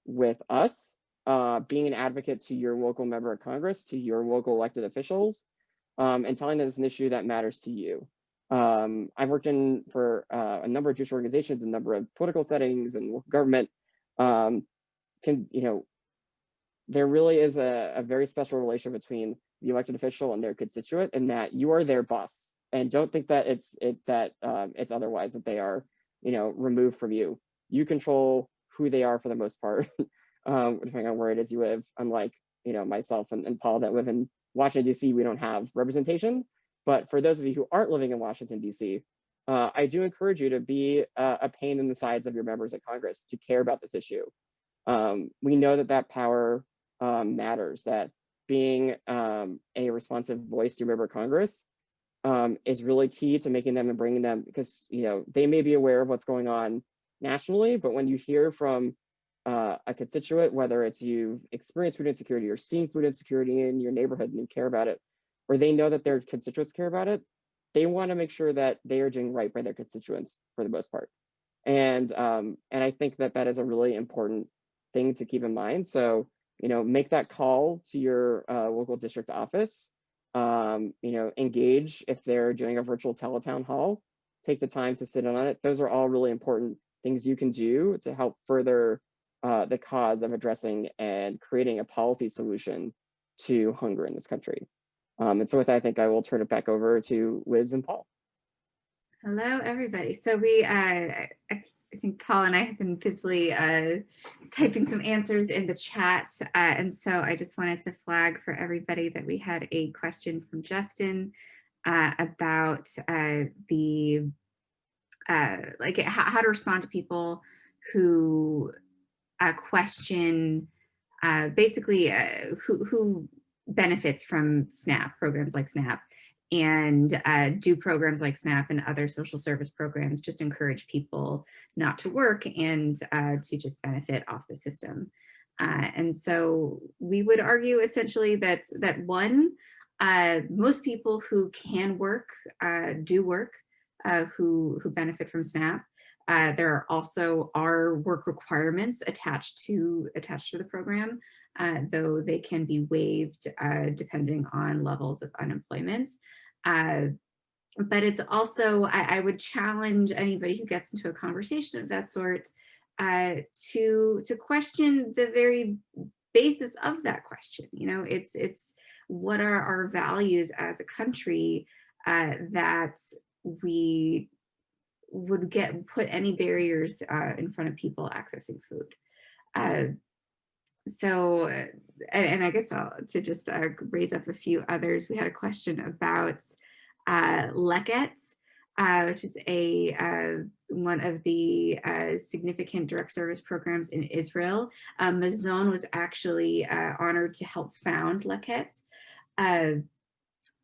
with us, being an advocate to your local member of Congress, to your local elected officials, and telling them it's an issue that matters to you. I've worked for a number of Jewish organizations, a number of political settings and government. There really is a very special relation between the elected official and their constituent, in that you are their boss, and don't think that it's otherwise, that they are, removed from you. You control who they are for the most part, depending on where it is you live. Unlike, myself and Paul that live in Washington, D.C., we don't have representation. But for those of you who aren't living in Washington, D.C., I do encourage you to be a pain in the sides of your members of Congress, to care about this issue. We know that power matters, that being a responsive voice to a member of Congress is really key to making them and bringing them, because they may be aware of what's going on nationally, but when you hear from a constituent, whether it's you've experienced food insecurity or seen food insecurity in your neighborhood and you care about it, or they know that their constituents care about it, they want to make sure that they are doing right by their constituents for the most part. And I think that is a really important thing to keep in mind. So, make that call to your local district office. Engage if they're doing a virtual teletown hall. Take the time to sit in on it. Those are all really important things you can do to help further the cause of addressing and creating a policy solution to hunger in this country. And so with that, I think I will turn it back over to Liz and Paul. Hello, everybody. So we, I think Paul and I have been busily typing some answers in the chat. And so I just wanted to flag for everybody that we had a question from Justin about how to respond to people who question basically who benefits from SNAP, programs like SNAP, and do programs like SNAP and other social service programs just encourage people not to work and to just benefit off the system. And so we would argue essentially that one, most people who can work do work, who benefit from SNAP. There also are work requirements attached to the program, though they can be waived depending on levels of unemployment. But it's also, I would challenge anybody who gets into a conversation of that sort to question the very basis of that question. It's what are our values as a country that we would put any barriers in front of people accessing food. So, and I guess to just raise up a few others, we had a question about Lekets, which is one of the significant direct service programs in Israel. Mazon was actually honored to help found Lekets.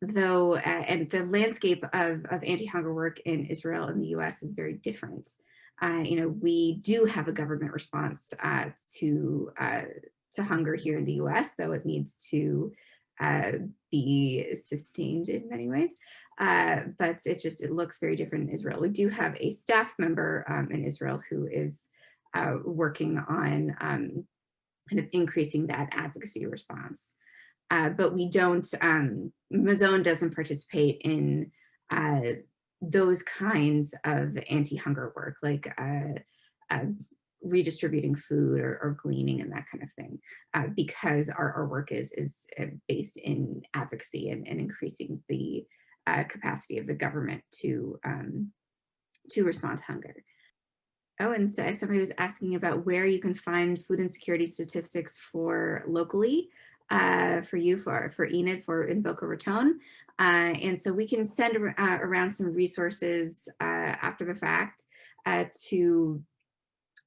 Though, and the landscape of anti-hunger work in Israel and the US is very different. We do have a government response to hunger here in the US, though it needs to be sustained in many ways. But it looks very different in Israel. We do have a staff member in Israel who is working on kind of increasing that advocacy response. But we don't, Mazon doesn't participate in those kinds of anti-hunger work, like redistributing food or gleaning and that kind of thing, because our work is based in advocacy and increasing the capacity of the government to respond to hunger. Oh, and so somebody was asking about where you can find food insecurity statistics for locally. For you, for Enid, in Boca Raton. And so we can send around some resources after the fact to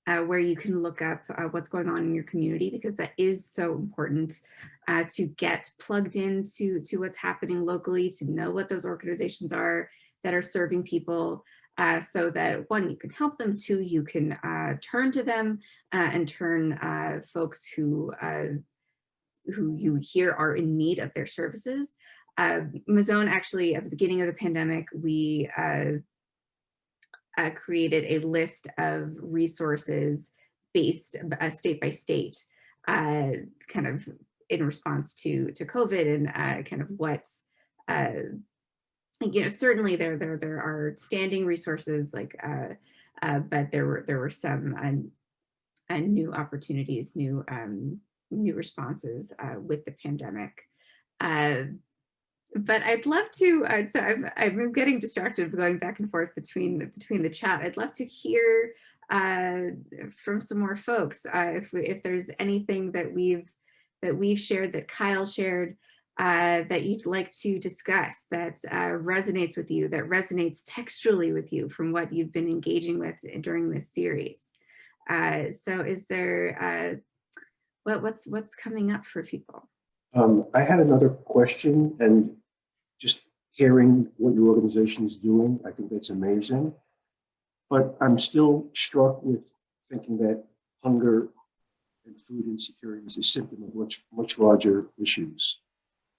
where you can look up what's going on in your community, because that is so important to get plugged into what's happening locally, to know what those organizations are that are serving people, so that one, you can help them, two, you can turn to them and turn folks who you hear are in need of their services. Mazon, actually, at the beginning of the pandemic, we created a list of resources based state by state, kind of in response to COVID, and kind of what certainly there are standing resources, but there were some new opportunities, new responses with the pandemic. But I'd love to. So I'm getting distracted going back and forth between the chat. I'd love to hear from some more folks if there's anything that we've shared, that Kyle shared, that you'd like to discuss, that resonates with you, that resonates textually with you from what you've been engaging with during this series. So is there what's coming up for people? I had another question, and just hearing what your organization is doing, I think that's amazing. But I'm still struck with thinking that hunger and food insecurity is a symptom of much larger issues.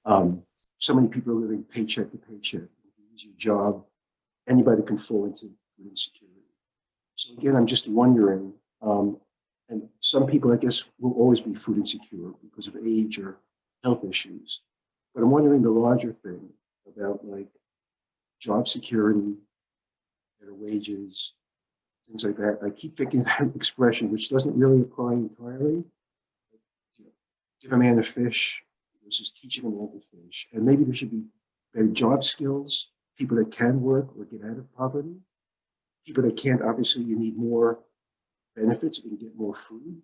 So many people are living paycheck to paycheck. If you lose your job, anybody can fall into food insecurity. So again, I'm just wondering, and some people, I guess, will always be food insecure because of age or health issues. But I'm wondering the larger thing about like job security, better wages, things like that. I keep thinking that expression, which doesn't really apply entirely. You know, give a man a fish versus teaching a man to fish. And maybe there should be better job skills, people that can work or get out of poverty. People that can't, obviously, you need more benefits, you can get more food.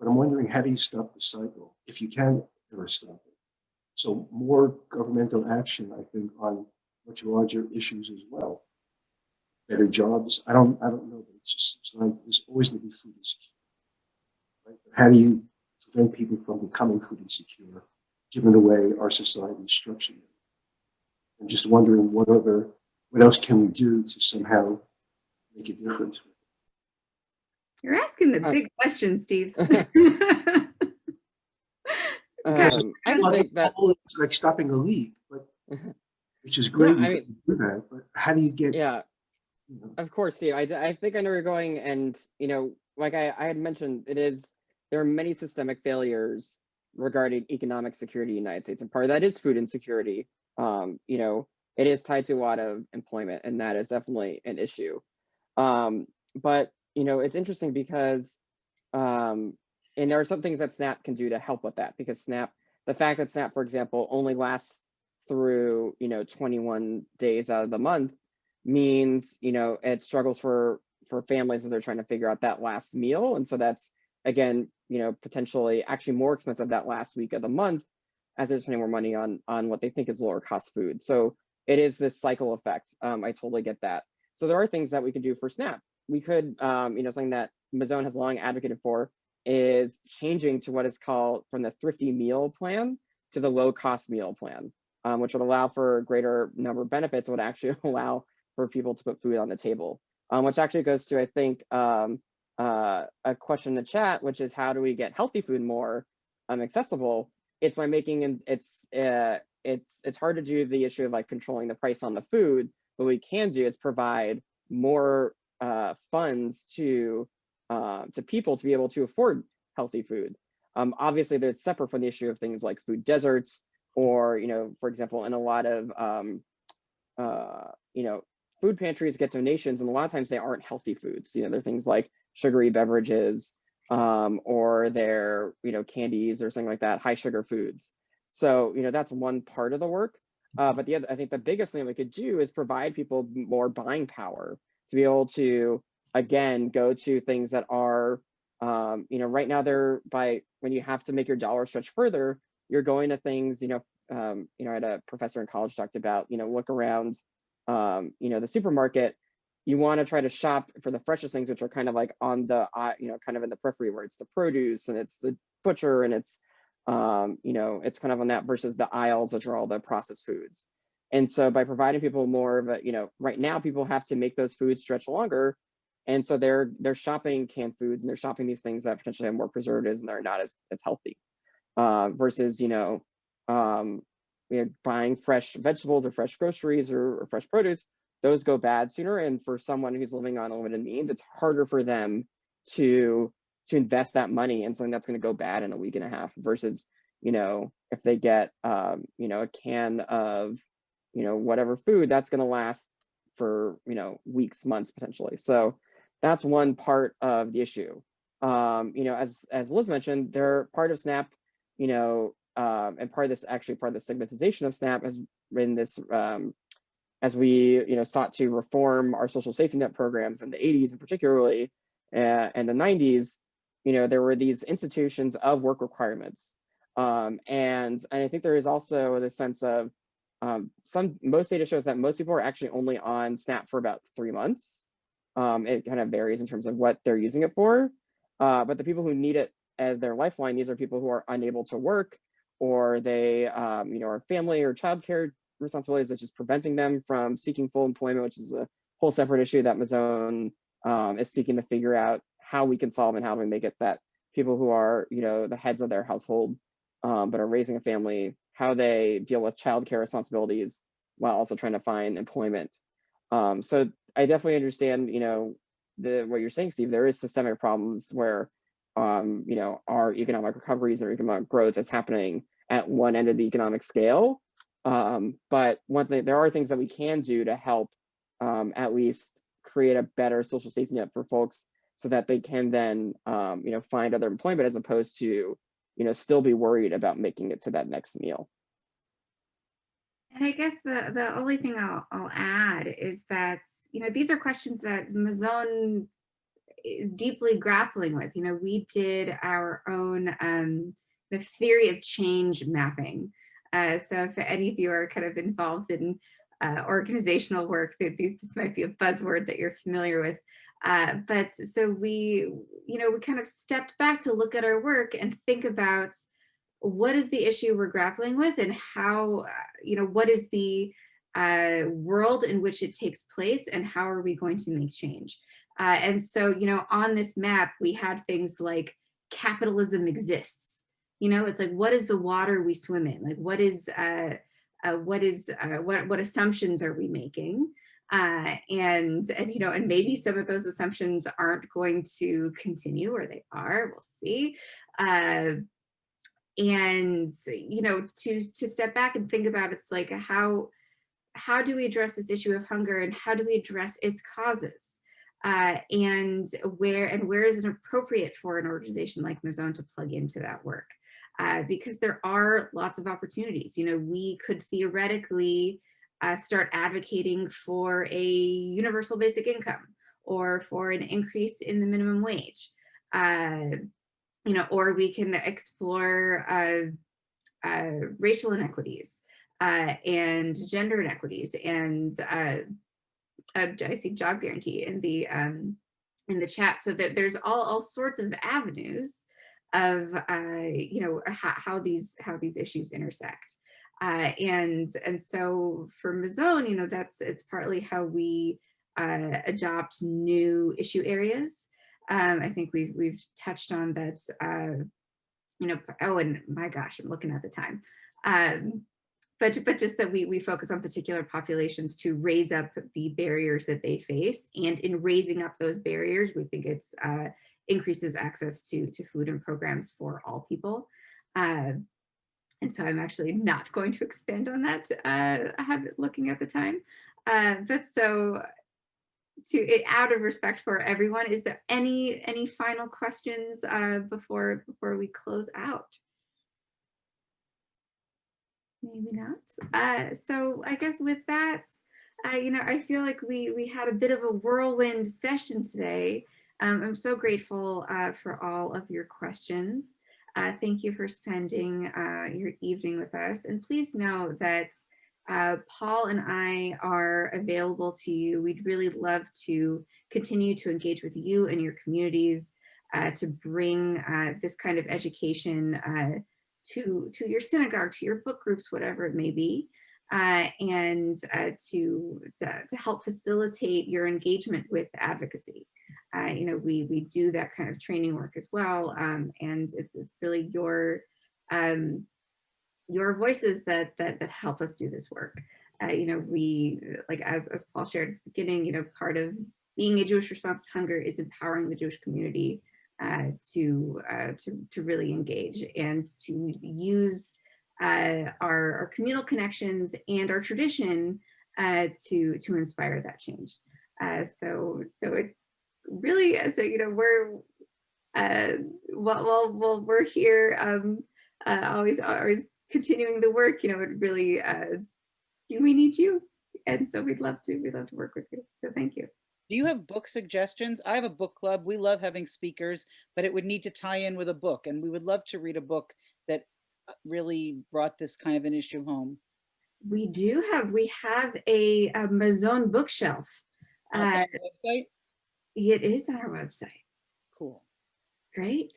But I'm wondering, how do you stop the cycle if you can ever stop it? So more governmental action, I think, on much larger issues as well. Better jobs. I don't know, but it just seems like there's always going to be food insecurity. Right? But how do you prevent people from becoming food insecure, given the way our society is structured? I'm just wondering what else can we do to somehow make a difference? You're asking the big question, Steve. I think that it's like stopping a leak, but which is great. No, I mean, do that, but how do you get? Yeah, of course, Steve. I think I know where you're going, and like I had mentioned, there are many systemic failures regarding economic security in the United States, and part of that is food insecurity. It is tied to a lot of employment, and that is definitely an issue. But it's interesting because, and there are some things that SNAP can do to help with that, because the fact that SNAP, for example, only lasts through 21 days out of the month means it struggles for families as they're trying to figure out that last meal, and so that's again potentially actually more expensive that last week of the month as they're spending more money on what they think is lower cost food. So it is this cycle effect. I totally get that. So there are things that we could do for SNAP. We could something that Mozilla has long advocated for is changing to what is called from the Thrifty meal plan to the low cost meal plan, which would allow for a greater number of benefits, would actually allow for people to put food on the table, which actually goes to, I think, a question in the chat, which is how do we get healthy food more accessible? It's by making it's hard to do the issue of like controlling the price on the food. What we can do is provide more funds to people to be able to afford healthy food. Obviously, that's separate from the issue of things like food deserts, or for example, in a lot of food pantries get donations, and a lot of times they aren't healthy foods. They're things like sugary beverages, or they're candies or something like that, high sugar foods. So that's one part of the work. But I think the biggest thing we could do is provide people more buying power to be able to, again, go to things that are, right now when you have to make your dollar stretch further, you're going to things, I had a professor in college talked about, look around, the supermarket, you want to try to shop for the freshest things, which are kind of like on the, kind of in the periphery, where it's the produce and it's the butcher and it's, it's kind of on that, versus the aisles, which are all the processed foods. And so by providing people more of a, right now people have to make those foods stretch longer. And so they're shopping canned foods, and they're shopping these things that potentially have more preservatives and they're not as healthy, versus, buying fresh vegetables or fresh groceries or fresh produce. Those go bad sooner. And for someone who's living on limited means, it's harder for them to invest that money in something that's going to go bad in a week and a half, versus, if they get, a can of, whatever food that's going to last for, weeks, months, potentially. So that's one part of the issue. As Liz mentioned, they're part of SNAP, and part of the stigmatization of SNAP has been this, as we, sought to reform our social safety net programs in the 80s and particularly and the 90s, there were these institutions of work requirements. And I think there is also the sense of most data shows that most people are actually only on SNAP for about 3 months. It kind of varies in terms of what they're using it for. But the people who need it as their lifeline, these are people who are unable to work, or they, are family or childcare responsibilities that's just preventing them from seeking full employment, which is a whole separate issue that Mazone is seeking to figure out how we can solve and how do we make it that people who are, the heads of their household, but are raising a family, how they deal with childcare responsibilities while also trying to find employment. So I definitely understand, what you're saying, Steve. There is systemic problems where, our economic recoveries or economic growth is happening at one end of the economic scale. But one thing, there are things that we can do to help at least create a better social safety net for folks so that they can then, find other employment as opposed to, still be worried about making it to that next meal. And I guess the only thing I'll add is that, these are questions that Mazone is deeply grappling with. We did our own the theory of change mapping. So if any of you are kind of involved in organizational work, this might be a buzzword that you're familiar with. But so we kind of stepped back to look at our work and think about what is the issue we're grappling with and how, what is the world in which it takes place and how are we going to make change? And so, on this map, we had things like capitalism exists. It's like, what is the water we swim in? Like, what assumptions are we making? And maybe some of those assumptions aren't going to continue, or they are, we'll see. And to step back and think about, it's like, how do we address this issue of hunger, and how do we address its causes? And where is it appropriate for an organization like Mazone to plug into that work? Because there are lots of opportunities. We could theoretically start advocating for a universal basic income, or for an increase in the minimum wage. Or we can explore racial inequities and gender inequities, and I see job guarantee in the chat. So that there's all sorts of avenues of how these issues intersect. And so for Mazone, it's partly how we adopt new issue areas. I think we've touched on that. Oh, and my gosh, I'm looking at the time. But just that we focus on particular populations to raise up the barriers that they face, and in raising up those barriers, we think it's increases access to food and programs for all people. And so I'm actually not going to expand on that. I have it looking at the time. But so, out of respect for everyone, is there any final questions before we close out? Maybe not. So I guess with that, I feel like we had a bit of a whirlwind session today. I'm so grateful for all of your questions. Thank you for spending your evening with us. And please know that Paul and I are available to you. We'd really love to continue to engage with you and your communities to bring this kind of education to your synagogue, to your book groups, whatever it may be, and to help facilitate your engagement with advocacy. We do that kind of training work as well, and it's really your voices that help us do this work. We, like as Paul shared at the beginning, part of being a Jewish response to hunger is empowering the Jewish community to really engage and to use our communal connections and our tradition to inspire that change. So it really, so you know, we're here, always continuing the work. You know, it really we need you, and so we'd love to work with you. So thank you. Do you have book suggestions? I have a book club. We love having speakers, but it would need to tie in with a book, and we would love to read a book that really brought this kind of an issue home. We have a Mazon bookshelf. Website? It is on our website. Cool. Great.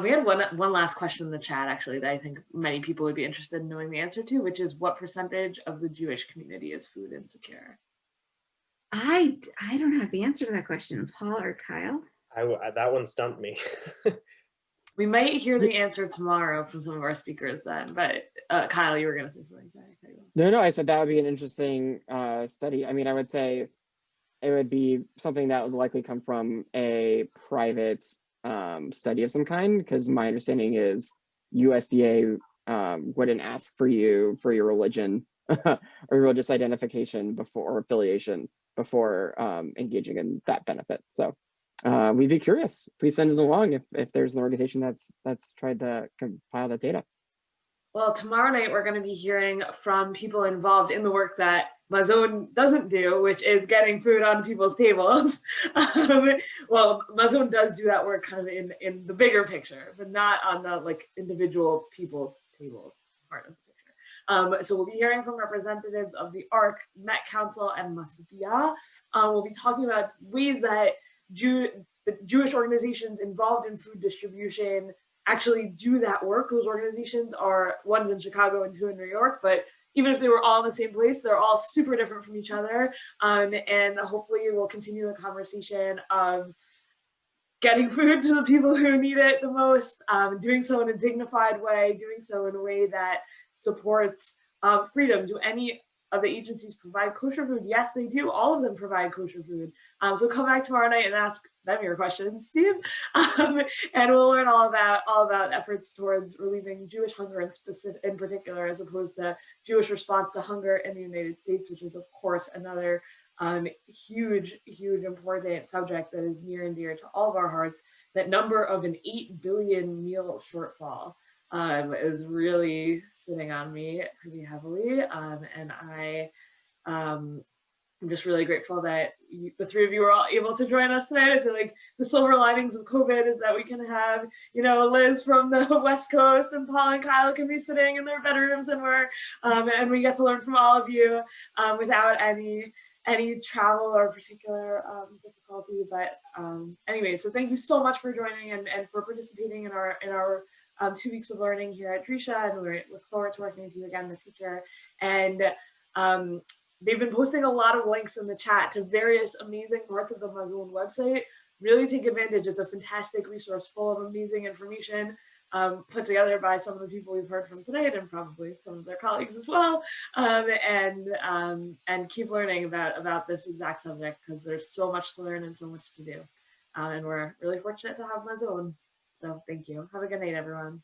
We had one last question in the chat, actually, that I think many people would be interested in knowing the answer to, which is what percentage of the Jewish community is food insecure? I don't have the answer to that question, Paul or Kyle. That one stumped me. We might hear the answer tomorrow from some of our speakers then, but Kyle, you were going to say something. No, I said that would be an interesting study. I mean, I would say it would be something that would likely come from a private study of some kind, because my understanding is USDA wouldn't ask for you for your religion or religious identification or affiliation before engaging in that benefit. So we'd be curious. Please send it along if there's an organization that's tried to compile that data. Well, tomorrow night we're going to be hearing from people involved in the work that Mazon doesn't do, which is getting food on people's tables. Well, Mazon does do that work kind of in the bigger picture, but not on the individual people's tables part of the picture. So we'll be hearing from representatives of the ARC, Met Council, and Masbia. We'll be talking about ways that the Jewish organizations involved in food distribution actually do that work. Those organizations are one's in Chicago and two in New York, but even if they were all in the same place, they're all super different from each other. And hopefully we'll continue the conversation of getting food to the people who need it the most, doing so in a dignified way, doing so in a way that supports freedom. Do any of the agencies provide kosher food? Yes, they do. All of them provide kosher food. So come back tomorrow night and ask them your questions, Steve. And we'll learn all about efforts towards relieving Jewish hunger in particular, as opposed to Jewish response to hunger in the United States, which is of course another huge important subject that is near and dear to all of our hearts. That number of an 8 billion meal shortfall is really sitting on me pretty heavily, and I'm just really grateful that the three of you were all able to join us tonight. I feel like the silver linings of COVID is that we can have, Liz from the West Coast and Paul and Kyle can be sitting in their bedrooms and we get to learn from all of you without any travel or particular difficulty. But anyway, so thank you so much for joining and for participating in our 2 weeks of learning here at Drisha, and we look forward to working with you again in the future. And they've been posting a lot of links in the chat to various amazing parts of the Mazon website. Really take advantage. It's a fantastic resource full of amazing information put together by some of the people we've heard from tonight and probably some of their colleagues as well. And keep learning about this exact subject, because there's so much to learn and so much to do. And we're really fortunate to have Mazon. So thank you. Have a good night, everyone.